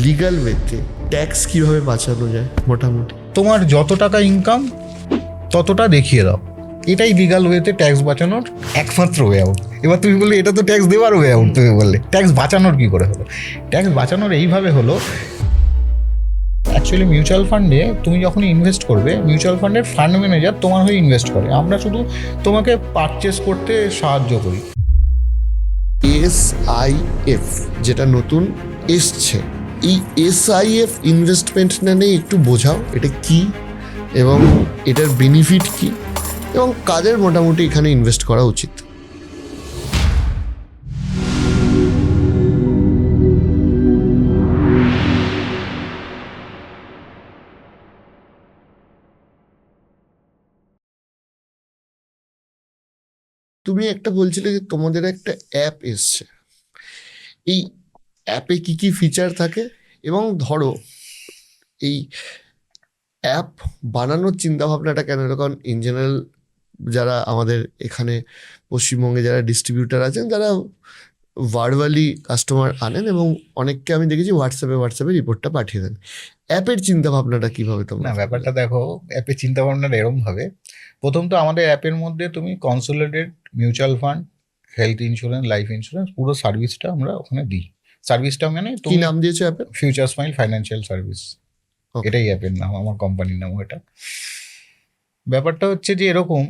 Legal ওয়েতে tax কিভাবে বাঁচানো যায় মোটামুটি? তোমার যত টাকা ইনকাম ততটা দেখিয়ে দাও, এটাই লিগাল ওয়েতে ট্যাক্স বাঁচানোর একমাত্র ওয়ে আউট। এবার তুমি বললে এটা তো ট্যাক্স দেওয়ার ওয়ে আউট, তুমি বললে ট্যাক্স বাঁচানোর কি করে হলো? ট্যাক্স বাঁচানোর এইভাবে হলো, অ্যাকচুয়ালি মিউচুয়াল ফান্ডে তুমি যখন ইনভেস্ট করবে, মিউচুয়াল ফান্ডের ফান্ড ম্যানেজার তোমার হয়ে ইনভেস্ট করে, আমরা শুধু তোমাকে পারচেস করতে সাহায্য করি। এসআইএফ যেটা নতুন এসছে, এই এসআইএফ ইনভেস্টমেন্ট নিয়ে একটু বোঝাও, এটা কি এবং এটার বেনিফিট কি এবং কাদের মোটামুটি এখানে ইনভেস্ট করা উচিত? তুমি একটা বলছিলে যে তোমাদের একটা অ্যাপ এসছে, এই অ্যাপে কি কি ফিচার থাকে এবং ধরো এই অ্যাপ বানানোর চিন্তা ভাবনাটা কেন? কারণ ইন জেনারেল যারা আমাদের এখানে পশ্চিমবঙ্গে যারা ডিস্ট্রিবিউটার আছেন তারা ভার্বালি কাস্টমার আনেন এবং অনেককে আমি দেখেছি হোয়াটসঅ্যাপে রিপোর্টটা পাঠিয়ে দেন। অ্যাপের চিন্তা ভাবনাটা কিভাবে তোমরা? না, ব্যাপারটা দেখো, অ্যাপের চিন্তা ভাবনাটা এরকমভাবে, প্রথম তো আমাদের অ্যাপের মধ্যে তুমি consolidated mutual fund, health insurance, life insurance, পুরো সার্ভিসটা আমরা ওখানে দিই। সার্ভিসটা মানে কি নাম দিয়েছো অ্যাপের? ফিউচার স্মাইল ফাইন্যান্সিয়াল সার্ভিস, এটাই অ্যাপের নাম, আমার কোম্পানির নাম এটা। ব্যাপারটা হচ্ছে যে এরকম,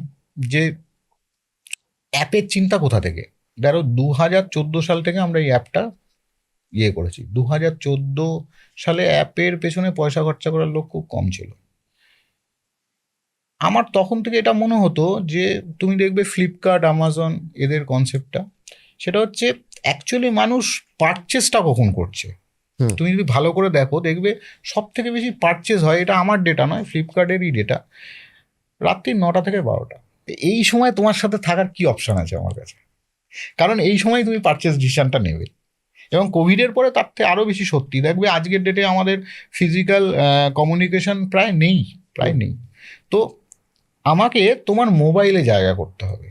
যে অ্যাপের চিন্তা কোথা থেকে, ধরো 2014 সাল থেকে আমরা এই অ্যাপটা করেছি। 2014 সালে অ্যাপের পেছনে পয়সা খরচা করার লোক খুব কম ছিল। আমার তখন থেকে এটা মনে হতো যে তুমি দেখবে ফ্লিপকার্ট, অ্যামাজন, এদের কনসেপ্টটা সেটা হচ্ছে অ্যাকচুয়ালি মানুষ পারচেসটা কখন করছে। তুমি যদি ভালো করে দেখো, দেখবে সব থেকে বেশি পারচেস হয়, এটা আমার ডেটা নয়, ফ্লিপকার্টেরই ডেটা, রাত্রি 9টা থেকে 12টা। এই সময় তোমার সাথে থাকার কি অপশান আছে আমার কাছে? কারণ এই সময় তুমি পারচেস ডিসিশনটা নেবে। এবং কোভিডের পরে তার থেকে আরও বেশি সত্যি, দেখবে আজকের ডেটে আমাদের ফিজিক্যাল কমিউনিকেশন প্রায় নেই। তো আমাকে তোমার মোবাইলে জায়গা করতে হবে,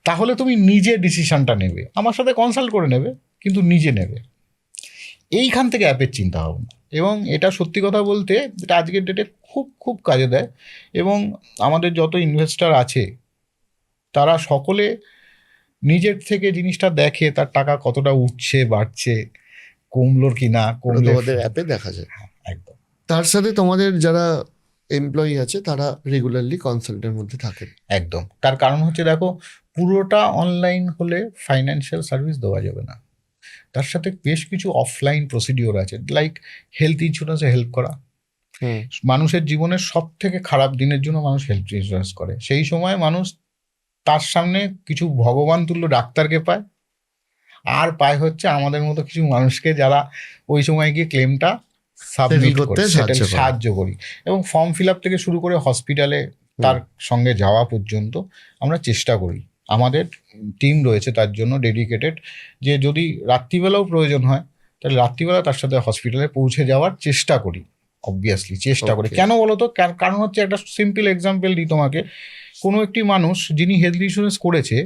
তাহলে তুমি নিজে ডিসিশনটা নেবে, আমার সাথে কনসাল্ট করে নেবে কিন্তু নিজে নেবে। এইখান থেকে অ্যাপের চিন্তা ভাবনা, এবং এটা সত্যি কথা বলতে এটা আজকের ডেটে খুব খুব কাজে দেয়। এবং আমাদের যত ইনভেস্টার আছে তারা সকলে নিজের থেকে জিনিসটা দেখে, তার টাকা কতটা উঠছে, বাড়ছে, কমলোর কি না কমলো, তোমাদের অ্যাপে দেখা যায়। একদম। তার সাথে তোমাদের যারা এমপ্লয়ি আছে তারা রেগুলারলি কনসাল্টের মধ্যে থাকেন। একদম, তার কারণ হচ্ছে দেখো, পুরোটা অনলাইন হলে ফাইন্যান্সিয়াল সার্ভিস দেওয়া যাবে না, তার সাথে বেশ কিছু অফলাইন প্রসিডিওর আছে, লাইক হেলথ ইন্স্যুরেন্সে হেল্প করা। মানুষের জীবনের সব থেকে খারাপ দিনের জন্য মানুষ হেলথ ইন্স্যুরেন্স করে, সেই সময় মানুষ তার সামনে কিছু ভগবান তুল্য ডাক্তারকে পায়, আর পায় হচ্ছে আমাদের মতো কিছু মানুষকে, যারা ওই সময় গিয়ে ক্লেমটা সাবমিট করতে সাহায্য করি। এবং ফর্ম ফিল আপ থেকে শুরু করে হসপিটালে তার সঙ্গে যাওয়া পর্যন্ত আমরা চেষ্টা করি। আমাদের টিম রয়েছে তার জন্য ডেডিকেটেড, যে যদি রাত্রিবেলাও প্রয়োজন হয় তাহলে রাত্রিবেলা তার সাথে হসপিটালে পৌঁছে যাওয়ার চেষ্টা করি। অবভিয়াসলি চেষ্টা করি। কেন বলো তো? কারণ হচ্ছে একটা সিম্পল এক্সাম্পল দিই তোমাকে। কোনো একটি মানুষ যিনি হেলথ ইন্স্যুরেন্স করেছে,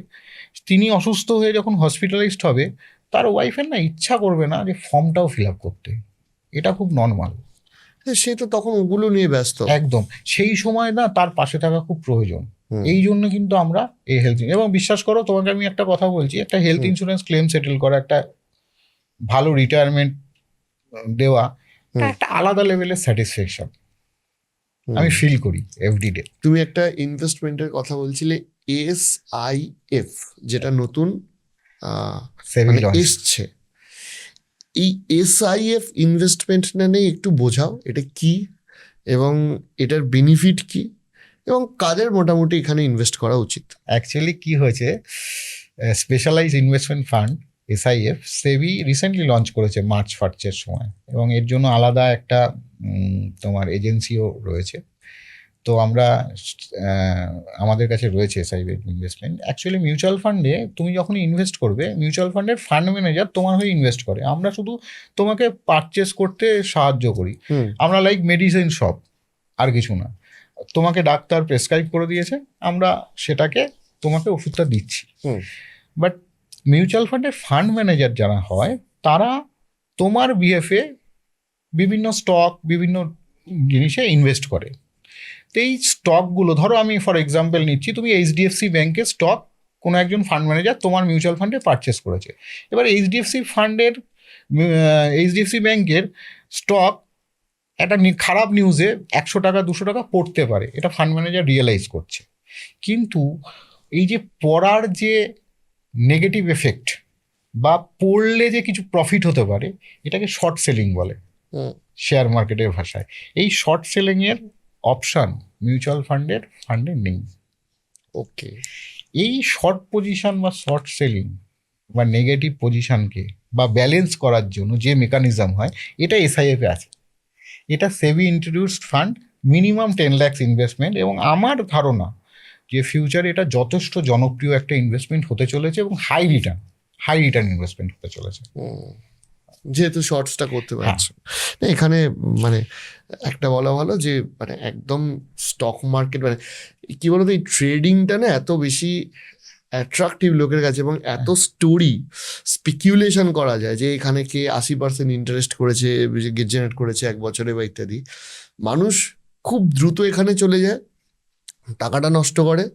তিনি অসুস্থ হয়ে যখন হসপিটালাইজড হবে, তার ওয়াইফের না ইচ্ছা করবে না যে ফর্মটাও ফিল আপ করতে, এটা খুব নর্মাল। সে তো তখন ওগুলো নিয়ে ব্যস্ত। একদম, সেই সময় না তার পাশে থাকা খুব প্রয়োজন। এই জন্য কিন্তু আমরা এই হেলথ, এবং বিশ্বাস করো তোমাকে আমি একটা কথা বলছি, একটা হেলথ ইন্স্যুরেন্স ক্লেম সেটেল করা, একটা ভালো রিটায়ারমেন্ট দেওয়া, একটা আলাদা লেভেলের স্যাটিসফ্যাকশন আমি ফিল করি এভরিডে। তুমি একটা ইনভেস্টমেন্টের কথা বলছিলে, এসআইএফ যেটা নতুন এসছে, এই এসআইএফ ইনভেস্টমেন্ট নিয়ে একটু বোঝাও, এটা কি এবং এটার বেনিফিট কি এবং কাদের মোটামুটি এখানে ইনভেস্ট করা উচিত? অ্যাকচুয়ালি কি হয়েছে, স্পেশালাইজ ইনভেস্টমেন্ট ফান্ড এসআইএফ সেবি রিসেন্টলি লঞ্চ করেছে মার্চ ফার্স্টের সময়, এবং এর জন্য আলাদা একটা তোমার এজেন্সিও রয়েছে। তো আমরা আমাদের কাছে রয়েছে এসআইএফ ইনভেস্টমেন্ট। অ্যাকচুয়ালি মিউচুয়াল ফান্ডে তুমি যখন ইনভেস্ট করবে, মিউচুয়াল ফান্ডের ফান্ড ম্যানেজার তোমার হয়ে ইনভেস্ট করে, আমরা শুধু তোমাকে পারচেস করতে সাহায্য করি। আমরা লাইক মেডিসিন শপ, আর কিছু না। তোমাকে ডাক্তার প্রেসক্রাইব করে দিয়েছে, আমরা সেটাকে তোমাকে ওষুধটা দিচ্ছি। বাট মিউচুয়াল ফান্ডের ফান্ড ম্যানেজার যারা হয়, তারা তোমার বিএফে বিভিন্ন স্টক বিভিন্ন জিনিসে ইনভেস্ট করে। তো এই স্টকগুলো ধরো আমি ফর এক্সাম্পল নিচ্ছি, তুমি এইচডিএফসি ব্যাংকের স্টক কোনো একজন ফান্ড ম্যানেজার তোমার মিউচুয়াল ফান্ডে পারচেস করেছে। এবার এইচডিএফসি ব্যাংকের স্টক একটা খারাপ নিউজে 100 টাকা 200 টাকা পড়তে পারে, এটা ফান্ড ম্যানেজার রিয়েলাইজ করছে। কিন্তু এই যে পড়ার যে নেগেটিভ এফেক্ট বা পড়লে যে কিছু প্রফিট হতে পারে, এটাকে শর্ট সেলিং বলে শেয়ার মার্কেটের ভাষায়। এই শর্ট সেলিংয়ের অপশান মিউচুয়াল ফান্ডে নেই। ওকে, এই শর্ট পজিশন বা শর্ট সেলিং বা নেগেটিভ পজিশনকে বা ব্যালেন্স করার জন্য যে মেকানিজম হয়, এটা এসআইএফে আছে। এটা SEBI introduced fund, minimum 10 lakh investment, এবং আমার ধারণা যে ফিউচারে এটা যথেষ্ট জনপ্রিয় একটা ইনভেস্টমেন্ট হতে চলেছে এবং হাই রিটার্ন ইনভেস্টমেন্ট হতে চলেছে। যেহেতু শর্টসটা করতে পারছো না, এখানে মানে একটা বলা ভালো যে মানে একদম স্টক মার্কেট মানে কি বলতো, এই ট্রেডিংটা না এত বেশি অ্যাট্রাকটিভ লোকের কাছে এবং এত স্টোরি স্পেকিউলেশন করা যায় যে এখানে কে 80% ইন্টারেস্ট করেছে, জেনারেট করেছে 1 বছরে বা ইত্যাদি। মানুষ খুব দ্রুত এখানে চলে যায়, টাকাটা নষ্ট করে,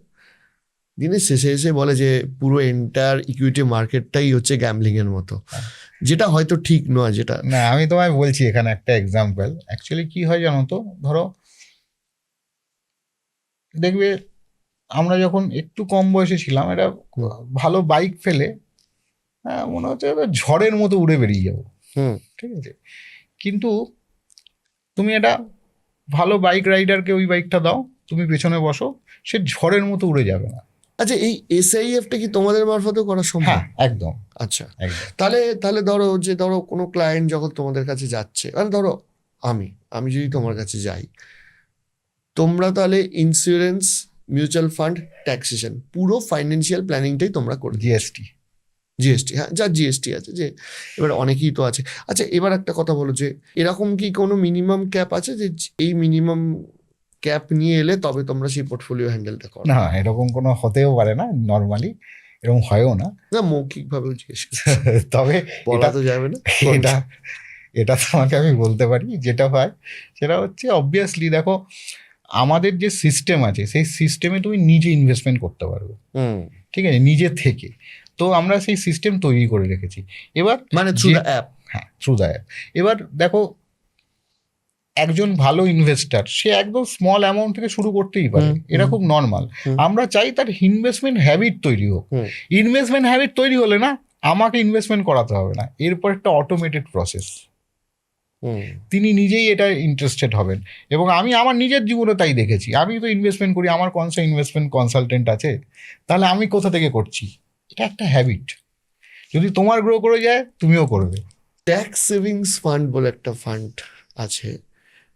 দিনের শেষে এসে বলে যে পুরো এন্টায়ার ইকুইটি মার্কেটটাই হচ্ছে গ্যাম্বলিং এর মতো, যেটা হয়তো ঠিক নয়। যেটা না, আমি তোমায় বলছি এখানে একটা এক্সাম্পল। অ্যাকচুয়ালি কি হয় জানো তো, ধরো দেখবে আমরা যখন একটু কম বয়সে ছিলাম, একটা ভালো বাইক ফেলে মনে হচ্ছে ঝড়ের মতো উড়ে বেরিয়ে যাবো, ঠিক আছে। কিন্তু তুমি একটা ভালো বাইক রাইডারকে ওই বাইকটা দাও, তুমি পেছনে বসো, সে ঝড়ের মতো উড়ে যাবে না। আচ্ছা, এই এসআইএফটা কি তোমাদের মারফতেও করা সম্ভব? হ্যাঁ, একদম। আচ্ছা, একদম। তাহলে ধরো কোনো ক্লায়েন্ট যখন তোমাদের কাছে যাচ্ছে, মানে ধরো আমি যদি তোমার কাছে যাই, তোমরা তাহলে ইন্স্যুরেন্স, মিউচুয়াল ফান্ড, ট্যাক্সেশন, পুরো ফাইন্যান্সিয়াল প্ল্যানিংটাই তোমরা করে জিএসটি, হ্যাঁ, যা জিএসটি আছে, যে এবার অনেকেই তো আছে। আচ্ছা, এবার একটা কথা বলো, যে এরকম কি কোনো মিনিমাম ক্যাপ আছে যে এই মিনিমাম ক্যাপ নিয়ে এলে তবে তোমরা সেই পোর্টফোলিও হ্যান্ডেলটা করো? না, এরকম কোনো হতেও পারে না, নর্মালি এরকম হয়ও না। না, মৌখিকভাবেও জিজ্ঞেস তবে বলা তো যাবে না। এটা তোমাকে আমি বলতে পারি, যেটা হয় সেটা হচ্ছে অবভিয়াসলি দেখো, আমাদের যে সিস্টেম আছে সেই সিস্টেমে তুমি নিজে ইনভেস্টমেন্ট করতে পারবে, ঠিক আছে, নিজে থেকে। তো আমরা সেই সিস্টেম তৈরি করে রেখেছি। এবার মানে থ্রু দ্য অ্যাপ। হ্যাঁ, থ্রু দ্য অ্যাপ। এবার দেখো, একজন ভালো ইনভেস্টার সে একদম স্মল অ্যামাউন্ট থেকে শুরু করতেই পারে, এটা খুব নর্মাল। আমরা চাই তার ইনভেস্টমেন্ট হ্যাবিট তৈরি হোক। ইনভেস্টমেন্ট হ্যাবিট তৈরি হলে না আমাকে ইনভেস্টমেন্ট করাতে হবে না, এরপর একটা অটোমেটেড প্রসেস, তিনি নিজেই এটা ইন্টারেস্টেড হবেন। এবং আমি আমার নিজের জীবনে তাই দেখেছি। আমি তো ইনভেস্টমেন্ট করি, আমার ইনভেস্টমেন্ট কনসালটেন্ট আছে, তাহলে আমি কোথা থেকে করছি? এটা একটা হ্যাবিট, যদি তোমার গ্রো করে যায় তুমিও করবে। ট্যাক্স সেভিংস ফান্ড বলে একটা ফান্ড আছে,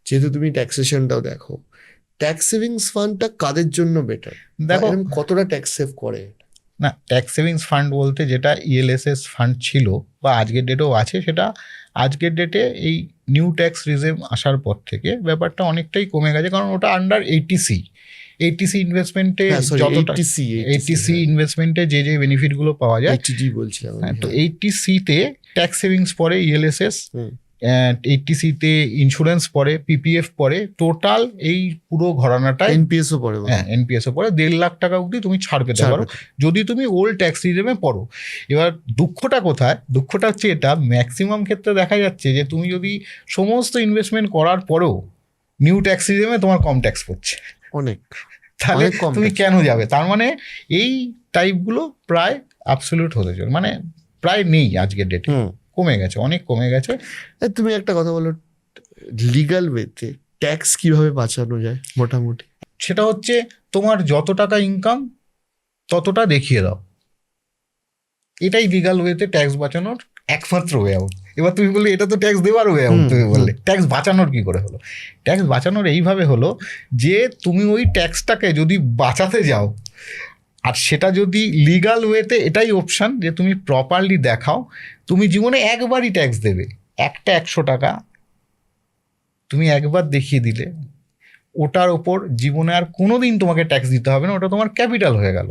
যেহেতু তুমি ট্যাক্সেশনটাও দেখো, ট্যাক্স সেভিংস ফান্ডটা কাদের জন্য বেটার? দেখো কতটা ট্যাক্স সেভ করে? না, ট্যাক্স সেভিংস ফান্ড বলতে যেটা ইএলএসএস ফান্ড ছিল বা আজকের ডেটেও আছে, সেটা আজকের ডেটে এই নিউ ট্যাক্স রিজিম আসার পর থেকে ব্যাপারটা অনেকটাই কমে গেছে, কারণ ওটা আন্ডার এইটিসি ইনভেস্টমেন্টে, যতটা এইটিসি ইনভেস্টমেন্টে যে বেনিফিটগুলো পাওয়া যায়, বলছিলাম, তো এইটিসিতে ট্যাক্স সেভিংস পরে, ইএলএসএস, এইটিসিতে ইন্স্যুরেন্স পরে, পিপিএফ পরে, টোটাল এই পুরো ঘরানাটা, এনপিএসও পরে, হ্যাঁ এনপিএসও পরে 1.5 লাখ টাকা অবধি তুমি ছাড় পেতে পারো যদি তুমি ওল্ড ট্যাক্স রিজিমে পড়ো। এবার দুঃখটা কোথায়? দুঃখটা হচ্ছে এটা, ম্যাক্সিমাম ক্ষেত্রে দেখা যাচ্ছে যে তুমি যদি সমস্ত ইনভেস্টমেন্ট করার পরেও নিউ ট্যাক্স রিজিমে তোমার কম ট্যাক্স পড়ছে অনেক, তাহলে তুমি কেন যাবে? তার মানে এই টাইপগুলো প্রায় অ্যাবসলিউট হতে চলে, মানে প্রায় নেই আজকের ডেটে, কমে গেছে, অনেক কমে গেছে। তুমি একটা কথা বলো, লিগ্যাল ওয়েতে ট্যাক্স কিভাবে বাঁচানো যায় মোটামুটি? সেটা হচ্ছে তোমার যত টাকা ইনকাম ততটা দেখিয়ে দাও, এটাই লিগ্যাল ওয়েতে ট্যাক্স বাঁচানোর একমাত্র ওয়ে আউট। এবার তুমি বললে এটা তো ট্যাক্স দেওয়ার ওয়ে আউট, তুমি বললে ট্যাক্স বাঁচানোর কি করে হলো? ট্যাক্স বাঁচানোর এইভাবে হলো যে তুমি ওই ট্যাক্সটাকে যদি বাঁচাতে যাও, আর সেটা যদি লিগাল ওয়েতে, এটাই অপশান যে তুমি প্রপারলি দেখাও, তুমি জীবনে একবারই ট্যাক্স দেবে, একটা 100 টাকা তুমি একবার দেখিয়ে দিলে, ওটার ওপর জীবনে আর কোনো দিন তোমাকে ট্যাক্স দিতে হবে না, ওটা তোমার ক্যাপিটাল হয়ে গেল।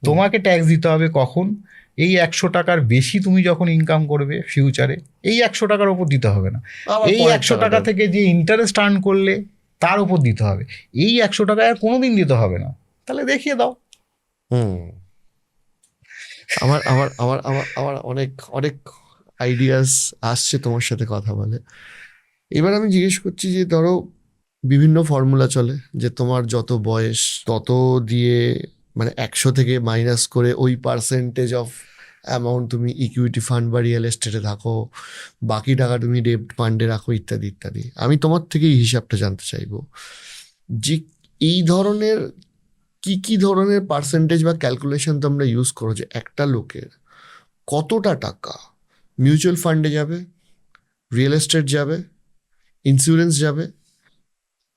তোমাকে ট্যাক্স দিতে হবে কখন? এই 100 টাকার বেশি তুমি যখন ইনকাম করবে ফিউচারে, এই 100 টাকার উপর দিতে হবে না, আবার এই পরের 100 টাকা টাকাটা। থেকে যে ইন্টারেস্ট আর্ন করলে তার উপর দিতে হবে। এই 100 টাকা আর কোনোদিন দিতে হবে না, তাহলে দেখিয়ে দাও। হুম। আমার আমার আমার আমার আমার অনেক অনেক আইডিয়াস আসছে তোমার সাথে কথা বলে। এবার আমি জিজ্ঞেস করছি যে ধরো বিভিন্ন ফর্মুলা চলে যে তোমার যত বয়স তত দিয়ে মানে 100 থেকে মাইনাস করে ওই পার্সেন্টেজ অফ অ্যামাউন্ট তুমি ইকুইটি ফান্ড বা রিয়েল এস্টেটে রাখো, বাকি টাকা তুমি ডেব্ট ফান্ডে রাখো, ইত্যাদি ইত্যাদি। আমি তোমার থেকে এই হিসাবটা জানতে চাইবো যে এই ধরনের কি কি ধরনের পার্সেন্টেজ বা ক্যালকুলেশন তোমরা ইউজ করো যে একটা লোকের কতটা টাকা মিউচুয়াল ফান্ডে যাবে, রিয়েল এস্টেট যাবে, ইন্স্যুরেন্স যাবে,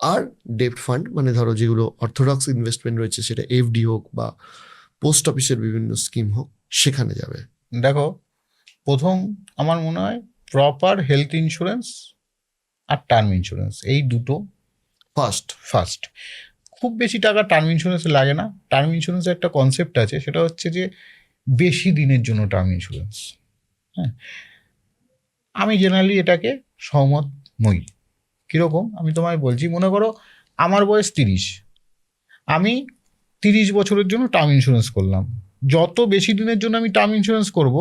আর ডেপ্ট ফান্ড মানে ধরো যেগুলো অর্থোডক্স ইনভেস্টমেন্ট রয়েছে সেটা এফডি হোক বা পোস্ট অফিসের বিভিন্ন স্কিম হোক সেখানে যাবে। দেখো, প্রথম আমার মনে হয় প্রপার হেলথ ইন্স্যুরেন্স আর টার্ম ইন্স্যুরেন্স, এই দুটো ফার্স্ট। খুব বেশি টাকা টার্ম ইন্স্যুরেন্স লাগে না। টার্ম ইন্স্যুরেন্সের একটা কনসেপ্ট আছে, সেটা হচ্ছে যে বেশি দিনের জন্য টার্ম ইন্স্যুরেন্স। হ্যাঁ, আমি জেনারেলি এটাকে সহমত নই। কীরকম আমি তোমায় বলছি, মনে করো আমার বয়স 30, আমি 30 বছরের জন্য টার্ম ইন্স্যুরেন্স করলাম। যত বেশি দিনের জন্য আমি টার্ম ইন্স্যুরেন্স করব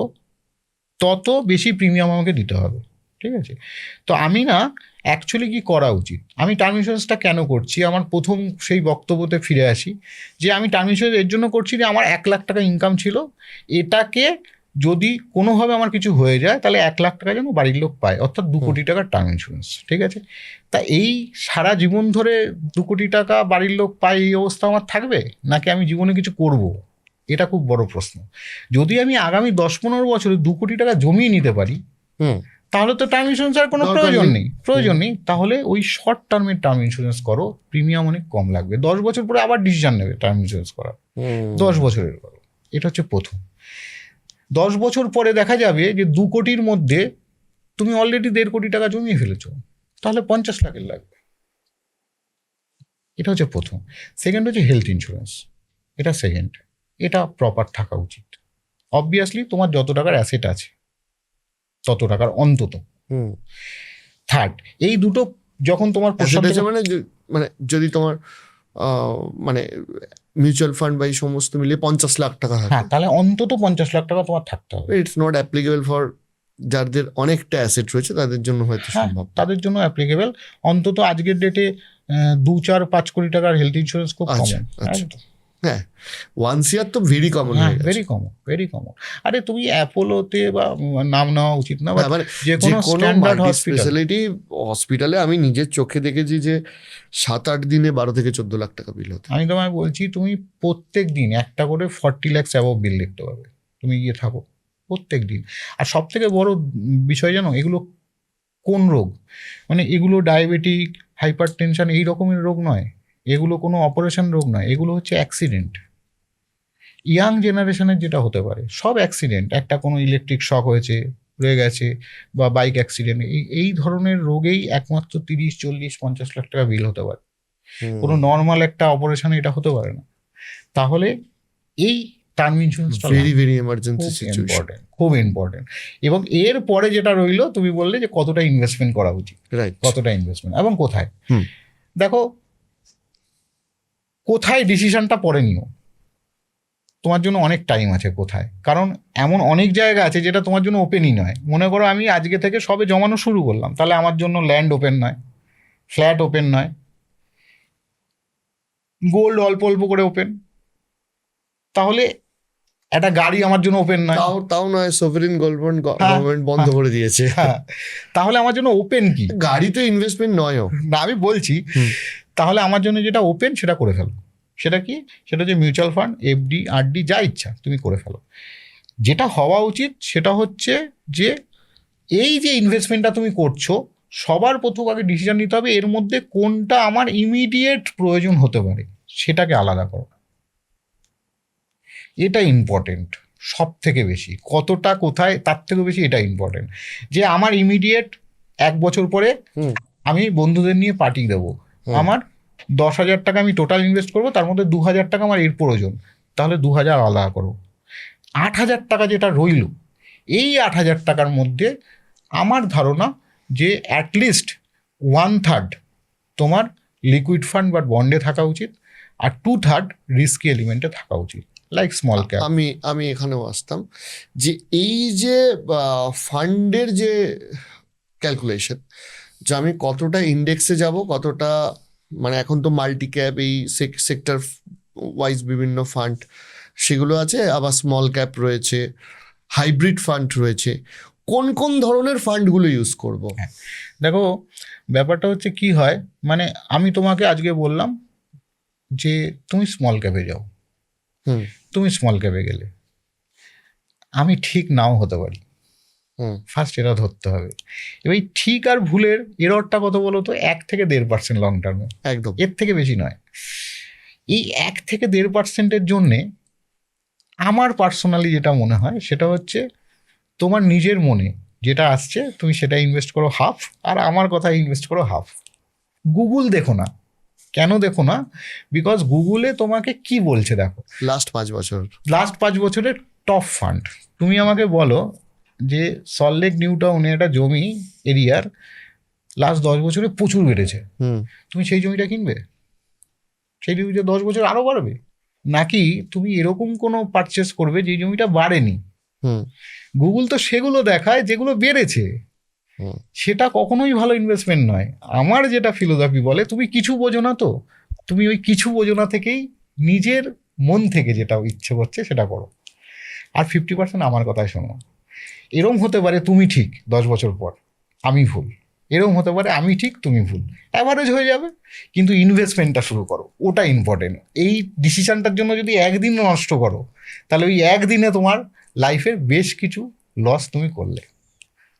তত বেশি প্রিমিয়াম আমাকে দিতে হবে, ঠিক আছে? তো আমি না অ্যাকচুয়ালি কি করা উচিত, আমি টার্ম ইন্স্যুরেন্সটা কেন করছি, আমার প্রথম সেই বক্তব্যতে ফিরে আসি যে আমি টার্ম ইন্স্যুরেন্স এর জন্য করছি যে আমার 1 লাখ টাকা ইনকাম ছিল, এটাকে যদি কোনোভাবে আমার কিছু হয়ে যায় তাহলে 1 লাখ টাকা যেন বাড়ির লোক পায়, অর্থাৎ 2 কোটি টাকার টার্ম ইন্স্যুরেন্স, ঠিক আছে? তা এই সারা জীবন ধরে 2 কোটি টাকা বাড়ির লোক পায় এই অবস্থা আমার থাকবে, নাকি আমি জীবনে কিছু করব? এটা খুব বড় প্রশ্ন। যদি আমি আগামী 10-15 বছরে 2 কোটি টাকা জমিয়ে নিতে পারি, তাহলে তো টার্ম ইন্স্যুরেন্স আর কোনো দরকার প্রয়োজন নেই। তাহলে ওই শর্ট টার্মের টার্ম ইন্স্যুরেন্স করো, প্রিমিয়াম অনেক কম লাগবে। 10 বছর পরে আবার ডিসিশন নেবে টার্ম ইন্স্যুরেন্স করার, 10 বছরের করো। এটা হচ্ছে প্রথম। 10 বছর পরে দেখা যাবে যে 2 কোটির মধ্যে তুমি অলরেডি 1.5 কোটি টাকা জমিয়ে ফেলেছো, তাহলে 50 লাখের লাগবে। এটা হচ্ছে প্রথম। সেকেন্ড হচ্ছে হেলথ ইন্স্যুরেন্স, এটা সেকেন্ড। এটা প্রপার থাকা উচিত। অবভিয়াসলি তোমার যত টাকার অ্যাসেট আছে তত টাকার অন্তত। থার্ড, এই দুটো যখন তোমার মানে যদি তোমার মানে মিউচুয়াল ফান্ড বা এই সমস্ত মিলিয়ে 50 লাখ টাকা থাকে, হ্যাঁ, তাহলে অন্তত 50 লাখ টাকা তোমার থাকতে হবে। ইটস নট অ্যাপ্লিকেবল ফর যাদের অনেকটা অ্যাসেট রয়েছে, তাদের জন্য হয়তো সম্ভব। তাদের জন্য অ্যাপ্লিকেবল। অন্তত আজকের ডেটে 2-4-5 কোটি টাকার হেলথ ইন্স্যুরেন্স খুব কমন। হ্যাঁ, ওয়ান্স ইয়ার তো ভেরি কমন, ভেরি কমন। আরে তুমি অ্যাপোলোতে বা নাম নেওয়া উচিত না, মানে যে কোনো স্ট্যান্ডার্ড স্পেশালিটি হসপিটালে আমি নিজের চোখে দেখেছি যে 7-8 দিনে 12 থেকে 14 লাখ টাকা বিল হতো। আমি তোমায় বলছি, তুমি প্রত্যেক দিন একটা করে 40 লাখ অ্যাবভ বিল দেখতে পাবে, তুমি গিয়ে থাকো প্রত্যেক দিন। আর সব থেকে বড় বিষয় জানো, এগুলো কোন রোগ, মানে এগুলো ডায়াবেটিক, হাইপার টেনশন এই রকমের রোগ নয়, এগুলো কোনো অপারেশন রোগ নয়, এগুলো হচ্ছে অ্যাক্সিডেন্ট। ইয়াং জেনারেশনের যেটা হতে পারে সব অ্যাক্সিডেন্ট, একটা কোনো ইলেকট্রিক শক হয়েছে, রয়ে গেছে, বা বাইক অ্যাক্সিডেন্ট, এই ধরনের রোগেই একমাত্র 30-40-50 লাখ টাকা বিল হতে পারে। কোনো নর্মাল একটা অপারেশনে এটা হতে পারে না। তাহলে এই টার্ম ইন্স্যুরেন্সটা ভেরি এমার্জেন্সি সিচুয়েশন, খুব ইম্পর্টেন্ট। এবং এর পরে যেটা রইলো, তুমি বললে যে কতটা ইনভেস্টমেন্ট করা উচিত, কতটা ইনভেস্টমেন্ট এবং কোথায়। দেখো, কোথায় ডিসিশনটা পরে নিও, তোমার জন্য অনেক টাইম আছে কোথায়, কারণ এমন অনেক জায়গা আছে যেটা তোমার জন্য ওপেনই নয়। মনে করো আমি আজকে থেকে সবে জমানো শুরু করলাম, তাহলে আমার জন্য ল্যান্ড ওপেন নয়, ফ্ল্যাট ওপেন নয়, গোল্ড অল্প অল্প করে ওপেন, তাহলে একটা গাড়ি আমার জন্য ওপেন নয়, তাও নয়, সভরেন গোল্ড বন্ড গভর্নমেন্ট বন্ধ করে দিয়েছে। তাহলে আমার জন্য ওপেন কি, গাড়ি তো ইনভেস্টমেন্ট নয়ও না, আমি বলছি তাহলে আমার জন্য যেটা ওপেন সেটা করে ফেলো। সেটা কি, সেটা হচ্ছে মিউচুয়াল ফান্ড, এফডি, আরডি, যা ইচ্ছা তুমি করে ফেলো। যেটা হওয়া উচিত সেটা হচ্ছে যে এই যে ইনভেস্টমেন্টটা তুমি করছো, সবার প্রথম আগে ডিসিশন নিতে হবে এর মধ্যে কোনটা আমার ইমিডিয়েট প্রয়োজন হতে পারে, সেটাকে আলাদা করো। এটা ইম্পর্টেন্ট সব থেকে বেশি, কতটা কোথায় তার থেকে বেশি এটা ইম্পর্টেন্ট। যে আমার ইমিডিয়েট 1 বছর পরে আমি বন্ধুদের নিয়ে পার্টি দেবো, আমার 10,000 টাকা আমি টোটাল ইনভেস্ট করবো, তার মধ্যে 2,000 টাকা আমার এর প্রয়োজন, তাহলে 2,000 আলাদা করো। 8,000 টাকা যেটা রইল, এই 8,000 টাকার মধ্যে আমার ধারণা যে অ্যাটলিস্ট 1/3 তোমার লিকুইড ফান্ড বা বন্ডে থাকা উচিত, আর 2/3 রিস্কি এলিমেন্টে থাকা উচিত, লাইক স্মল ক্যাপ। আমি এখানেও আসতাম যে এই যে ফান্ডের যে ক্যালকুলেশন, যে আমি কতটা ইন্ডেক্সে যাব, কতটা মানে এখন তো মাল্টি ক্যাপ এই সেক্টর ওয়াইজ বিভিন্ন ফান্ড সেগুলো আছে, আবার স্মল ক্যাপ রয়েছে, হাইব্রিড ফান্ড রয়েছে, কোন কোন ধরনের ফান্ডগুলো ইউজ করব? দেখো ব্যাপারটা হচ্ছে কি হয়, মানে আমি তোমাকে আজকে বললাম যে তুমি স্মল ক্যাপে যাও, হুম তুমি স্মল ক্যাপে গেলে আমি ঠিক নাও হতে পারি, হুম ফার্স্ট এটা ধরতে হবে। এবার এই ঠিক আর ভুলের এররটা কত বলো তো, 1 থেকে 1.5% লং টার্মে, একদম। এর থেকে বেশি নয়। এই 1 থেকে 1.5%-এর জন্যে আমার পার্সোনালি যেটা মনে হয় সেটা হচ্ছে তোমার নিজের মনে যেটা আসছে তুমি সেটা ইনভেস্ট করো হাফ, আর আমার কথা ইনভেস্ট করো হাফ। গুগল দেখো না, কেন দেখো না? বিকজ গুগলে তোমাকে কি বলছে দেখো, লাস্ট 5 বছর লাস্ট 5 বছরের টপ ফান্ড। তুমি আমাকে বলো যে সল্টলেক নিউ টাউনে একটা জমি এরিয়ার লাস্ট 10 বছরে প্রচুর বেড়েছে, হুম তুমি সেই জমিটা কিনবে? সেই জমিটা 10 বছর আরও বাড়বে? নাকি তুমি এরকম কোনো পারচেস করবে যে জমিটা বাড়েনি? হুম গুগল তো সেগুলো দেখায় যেগুলো বেড়েছে, হুম সেটা কখনোই ভালো ইনভেস্টমেন্ট নয়। আমার যেটা ফিলোসফি বলে, তুমি কিছু বোঝো না, তো তুমি ওই কিছু বোঝো না থেকেই নিজের মন থেকে যেটা ইচ্ছে করছে সেটা করো, আর 50% আমার কথাই শোনো। এরম হতে পারে তুমি ঠিক 10 বছর পর, আমি ভুল। এরম হতে পারে আমি ঠিক তুমি ভুল, অ্যাভারেজ হয়ে যাবে। কিন্তু ইনভেস্টমেন্টটা শুরু করো, ওটা ইম্পর্টেন্ট। এই ডিসিশনটার জন্য যদি একদিন নষ্ট করো, তাহলে ওই একদিনে তোমার লাইফের বেশ কিছু লস তুমি করলে।